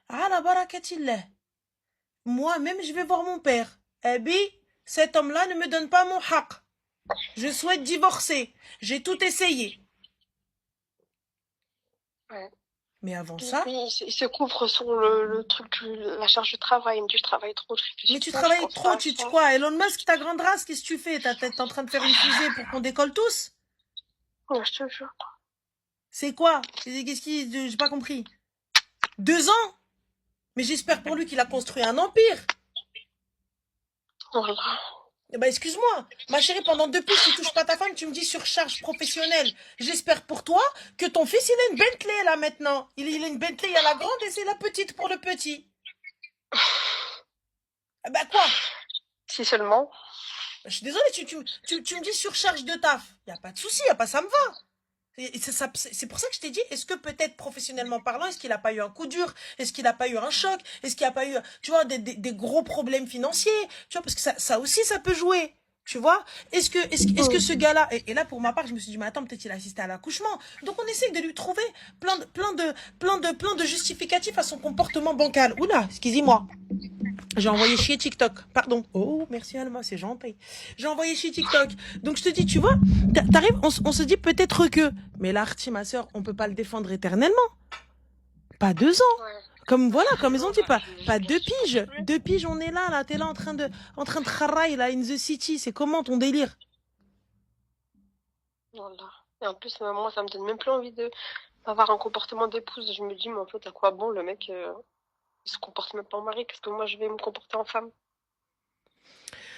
Ala barakatillah. Moi-même, je vais voir mon père. Abi, cet homme-là ne me donne pas mon haq. Je souhaite divorcer. J'ai tout essayé. Ouais. Mais avant Puis, ça, puis il se couvre sur le truc, la charge de travail. Il me dit, je travaille trop, je mais réfléchis tu trop, je travailles pense trop, pas à tu ça. quoi? Elon Musk, ta grande race, qu'est-ce que tu fais? T'es en train de faire une fusée pour qu'on décolle tous? Ouais, je te jure. C'est quoi? Qu'est-ce qui, j'ai pas compris. 2 ans? Mais j'espère pour lui qu'il a construit un empire. Voilà. Eh ben, excuse-moi, ma chérie, pendant 2 piges, tu touches pas ta femme, tu me dis surcharge professionnelle. J'espère pour toi que ton fils, il a une Bentley, là, maintenant. Il a une Bentley, il y a la grande et c'est la petite pour le petit. Eh ben, quoi? Si seulement. Ben, je suis désolée, tu me dis surcharge de taf. Y a pas de souci, y a pas, ça me va. C'est pour ça que je t'ai dit, est-ce que peut-être professionnellement parlant, est-ce qu'il n'a pas eu un coup dur? Est-ce qu'il n'a pas eu un choc? Est-ce qu'il n'a pas eu, tu vois, des gros problèmes financiers? Tu vois, parce que ça aussi, ça peut jouer. Tu vois? Est-ce que ce gars-là, et là pour ma part, je me suis dit, mais attends, peut-être il a assisté à l'accouchement. Donc on essaie de lui trouver plein de justificatifs à son comportement bancal. Oula, excusez-moi. J'ai envoyé chier TikTok. Pardon. Oh, merci Alma, c'est gentil. J'ai envoyé chier TikTok. Donc je te dis, tu vois, t'arrives, on se dit peut-être que. Mais l'arty, ma soeur, on peut pas le défendre éternellement. Pas 2 ans. Ouais. Comme voilà, comme ils ont Non, dit, bah, pas je deux supporte piges. plus. 2 piges, on est là, t'es là en train de travailler, là, in the city. C'est comment ton délire? Voilà. Et en plus, moi, ça me donne même plus envie de d'avoir un comportement d'épouse. Je me dis, mais en fait, à quoi bon le mec, il se comporte même pas en mari? Qu'est-ce que moi, je vais me comporter en femme?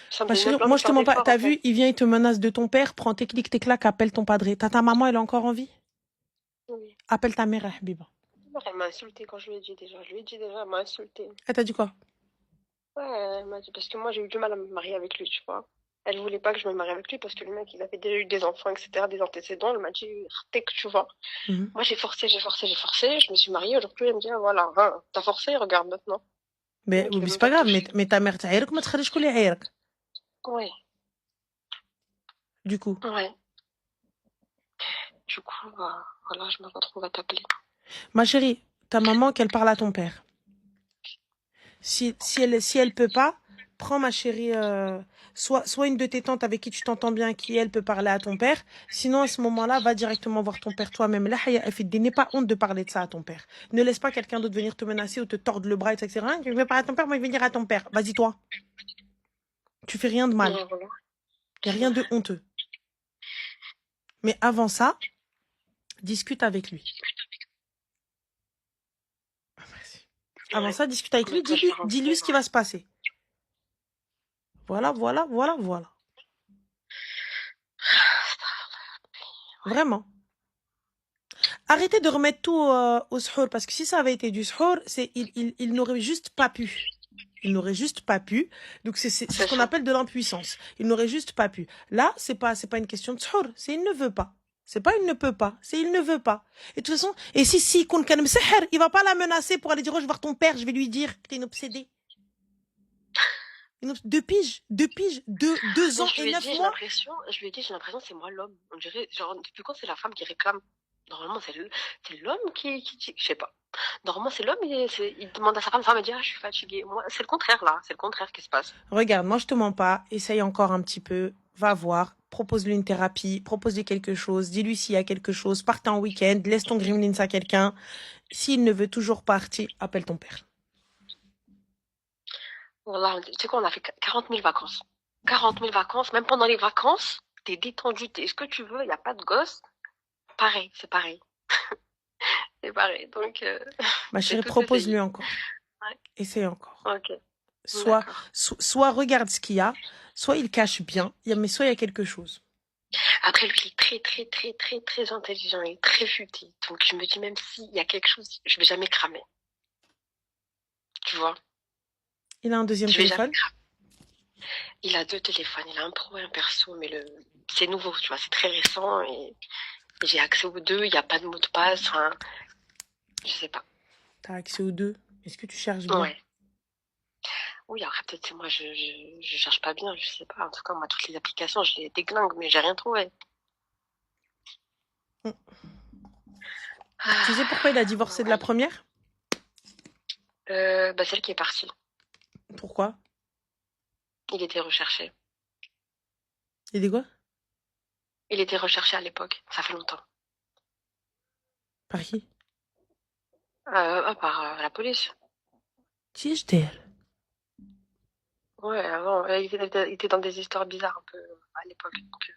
Ça me Ma donne même chérie, plus envie moi de je te faire mens pas. d'efforts, T'as en fait. vu, il vient, il te menace de ton père, prends tes clics, tes claques, appelle ton padré. Ta maman, elle est encore en vie? Oui. Appelle ta mère, Habiba. Elle m'a insulté quand je lui ai dit déjà. Je lui ai dit déjà, elle m'a insulté. Elle t'a dit quoi? Ouais, elle m'a dit, parce que moi, j'ai eu du mal à me marier avec lui, tu vois. Elle voulait pas que je me marie avec lui parce que le mec, il avait déjà eu des enfants, etc., des antécédents. Elle m'a dit, Artek, tu vois. Mhm. Moi, j'ai forcé, j'ai forcé, j'ai forcé. Je me suis mariée. Aujourd'hui, elle me dit, ah, voilà, hein, t'as forcé, regarde maintenant. Le Mais mec, oui, il veut mais c'est même pas pas te grave, mais, toucher. mais ta mère تعيرك ما تخليش كل يعيرك. Ouais, Du coup. ouais. Du coup, bah, voilà, je me retrouve à t'appeler. Ma chérie, ta maman, qu'elle parle à ton père. Si elle peut pas, prends ma chérie, soit une de tes tantes avec qui tu t'entends bien, qui elle peut parler à ton père. Sinon, à ce moment-là, va directement voir ton père toi-même. Là, n'aie pas honte de parler de ça à ton père. Ne laisse pas quelqu'un d'autre venir te menacer ou te tordre le bras, etc. Hein, tu veux parler à ton père, moi je vais dire à ton père. Vas-y toi. Tu fais rien de mal. Ouais, voilà. Il y a C'est rien vrai. de honteux. Mais avant ça, discute avec lui. Avant Ouais. ça, discute avec Combien lui. de fois je vais Dis-lui rentrer, ce là? qui va se passer. Voilà, voilà, voilà, voilà. Vraiment. Arrêtez de remettre tout au sahur, parce que si ça avait été du sahur, il n'aurait juste pas pu. Il n'aurait juste pas pu. Donc c'est ce C'est qu'on ça. appelle de l'impuissance. Il n'aurait juste pas pu. Là, c'est pas une question de sahur, c'est il ne veut pas. C'est pas il ne peut pas, c'est il ne veut pas. Et de toute façon, et si qu'on kan mseher, il va pas la menacer pour aller dire oh, je vais voir ton père, je vais lui dire que t'es une obsédée. 2 piges, 2 piges, deux Mais ans je et lui ai neuf dit, mois. j'ai l'impression que c'est moi l'homme. On dirait, genre, depuis quand c'est la femme qui réclame? Normalement, c'est l'homme qui dit, je sais pas. Normalement, c'est l'homme, il demande à sa femme elle dit, ah, je suis fatiguée. Moi, c'est le contraire, là. C'est le contraire qui se passe. Regarde, moi je te mens pas, essaye encore un petit peu, va voir, propose-lui une thérapie, propose-lui quelque chose, dis-lui s'il y a quelque chose, parte en week-end, laisse ton gremlins à quelqu'un. S'il ne veut toujours partir, appelle ton père. Voilà, tu sais quoi, on a fait 40 000 vacances. 40 000 vacances, même pendant les vacances, t'es détendu, t'es ce que tu veux, il n'y a pas de gosse. Pareil, c'est pareil. C'est pareil. Donc, Ma j'ai chérie, tout propose-lui essayé. encore. Ouais. Essaye encore. Ok, Soit, d'accord. soit regarde ce qu'il y a, soit il cache bien, mais soit il y a quelque chose. Après, lui, il est très, très, très, très, très intelligent, il est très futé. Donc, je me dis, même s'il y a quelque chose, je vais jamais cramer. Tu vois? Il a un deuxième Je vais jamais téléphone. cramer. Il a deux téléphones, il a un pro et un perso, mais c'est nouveau, tu vois, c'est très récent et j'ai accès aux deux, il n'y a pas de mot de passe, enfin, je sais pas. T'as accès aux deux. Est-ce que tu cherches bien? Ouais. Oui, après, peut-être que moi, je cherche pas bien, je sais pas. En tout cas, moi, toutes les applications, je les déglingue, mais j'ai rien trouvé. Tu sais pourquoi il a Ah, divorcé de la ouais. première? Bah, celle qui est partie. Pourquoi? Il était recherché. Il dit quoi? Il était recherché à l'époque. Ça fait longtemps. Par qui? Par la police. Qui est d'elle? Ouais, avant, il était dans des histoires bizarres un peu à l'époque. Donc,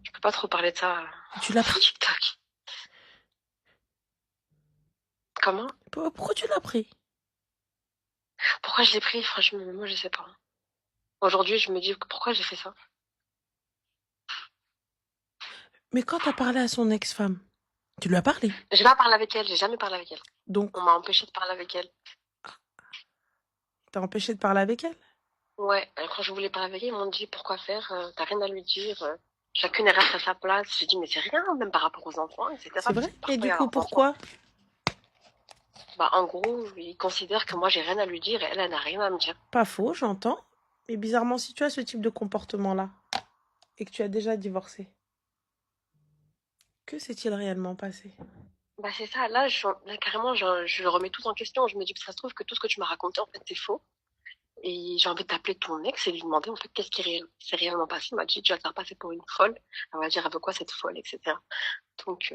je peux pas trop parler de ça Tu l'as sur pris? TikTok. Comment? Pourquoi tu l'as pris? Pourquoi je l'ai pris? Franchement, moi, je sais pas. Aujourd'hui, je me dis pourquoi j'ai fait ça. Mais quand t'as parlé à son ex-femme, tu lui as parlé. J'ai pas parlé avec elle, j'ai jamais parlé avec elle. Donc, On m'a empêché de parler avec elle. t'as empêché de parler avec elle? Ouais, quand je voulais parler avec elle, ils m'ont dit pourquoi faire, t'as rien à lui dire, chacune elle reste à sa place. J'ai dit mais c'est rien, même par rapport aux enfants, etc. C'est Parce vrai? que Et parfois, il du y a coup, leurs enfants. pourquoi? Bah, en gros, ils considèrent que moi j'ai rien à lui dire et elle n'a rien à me dire. Pas faux, j'entends. Mais bizarrement, si tu as ce type de comportement-là, et que tu as déjà divorcé, que s'est-il réellement passé? Bah c'est ça, là carrément je remets tout en question. Je me dis que ça se trouve que tout ce que tu m'as raconté en fait c'est faux. Et j'ai envie d'appeler ton ex et lui demander en fait qu'est-ce qui s'est réellement passé. Il m'a dit tu vas te faire passer pour une folle. Elle va dire elle veut quoi cette folle, etc. Donc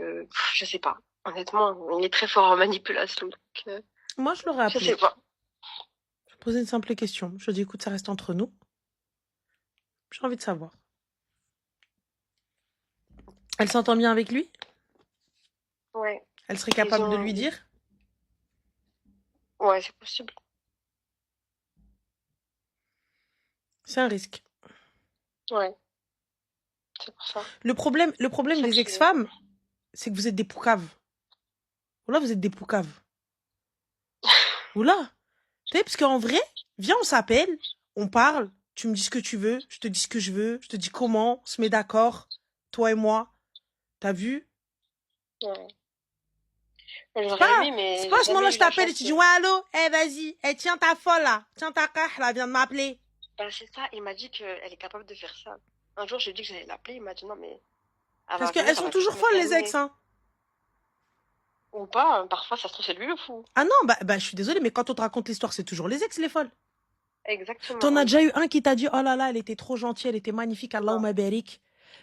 je sais pas. Honnêtement, il est très fort en manipulation. Donc, Moi, je l'aurais je appelé. sais pas. Je posais une simple question. Je dis, écoute, ça reste entre nous. J'ai envie de savoir. Elle s'entend bien avec lui? Ouais. Elle serait capable de lui Ils ont... dire? Ouais, c'est possible. C'est un risque. Ouais. C'est pour ça. Le problème Ça des qui... ex-femmes, c'est que vous êtes des poucaves. Oula, vous êtes des poucaves. Oula. Tu sais, parce qu'en vrai, viens, on s'appelle, on parle, tu me dis ce que tu veux, je te dis ce que je veux, je te dis comment, on se met d'accord, toi et moi. T'as vu? Ouais. C'est J'aurais pas, aimé, mais c'est j'ai pas à ce moment-là jamais je eu la t'appelle et chance tu de... dis, ouais, allô, eh, vas-y, eh, tiens ta folle là, tiens ta cache là, viens de m'appeler. Bah, c'est ça, il m'a dit qu'elle est capable de faire ça. Un jour, j'ai dit que j'allais l'appeler, il m'a dit non, mais elle Parce va qu'elles venir, elle sont va vite toujours me folles, les ex, calmer. hein. Ou pas, hein, parfois, ça se trouve, c'est lui le fou. Ah non, bah, je suis désolée, mais quand on te raconte l'histoire, c'est toujours les ex, les folles. Exactement, T'en as oui. déjà eu un qui t'a dit, oh là là, elle était trop gentille, elle était magnifique, Non, Allahumma barik.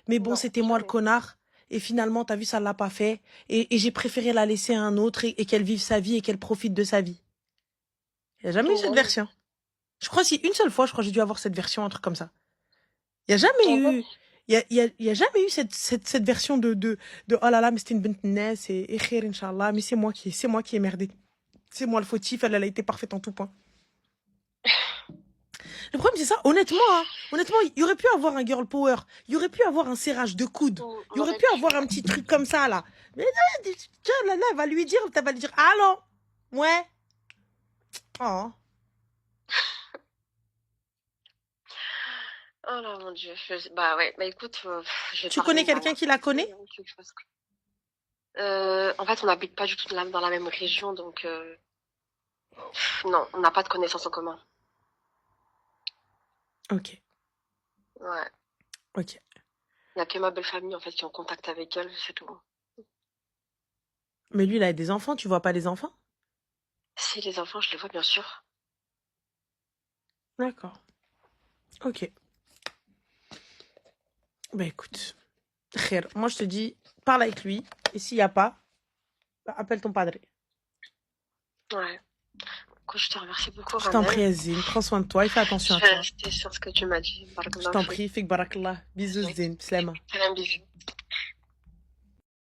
Mais bon, non, c'était moi le jamais. connard. Et finalement, t'as vu, ça l'a pas fait. Et j'ai préféré la laisser à un autre et qu'elle vive sa vie et qu'elle profite de sa vie. Il n'y a jamais eu cette Jamais. version. Je crois si une seule fois, je crois que j'ai dû avoir cette version, un truc comme ça. Il n'y a jamais En fait, eu. Il y a jamais eu cette version de oh là là, mais c'était une bint ness et khair, Inch'Allah, mais c'est moi qui ai merdé. C'est moi le fautif, elle a été parfaite en tout point. Le problème, c'est ça, honnêtement, hein, honnêtement, il y aurait pu avoir un girl power, il y aurait pu avoir un serrage de coude, il y on aurait aurait pu pu. avoir un petit truc comme ça, là. Mais là, tiens, là, elle va lui dire, allô? Ouais. Oh. Oh là, mon Dieu. Bah ouais, bah écoute, je vais Tu parler connais une quelqu'un dernière qui fois la avec lui, connaît? hein, tu veux que je fasse quoi. En fait, on n'habite pas du tout dans la même région, donc non, on n'a pas de connaissances en commun. Ok, Ouais. ok. Il n'y a que ma belle famille, en fait, qui est en contact avec elle, c'est tout. Mais lui, il a des enfants, tu vois pas les enfants? Si les enfants, je les vois bien sûr. D'accord. Ok. Bah écoute, khair. Moi je te dis, parle avec lui. Et s'il n'y a pas, bah, appelle ton padre. Ouais. Écoute, je te remercie beaucoup, Je t'en Ranel. prie, Azine. Prends soin de toi et fais attention Je à vais toi. rester sur ce que tu m'as dit. Je Barakallahu t'en fik. prie, fik barakallah. Bisous, Zine. Slema. Un bisou.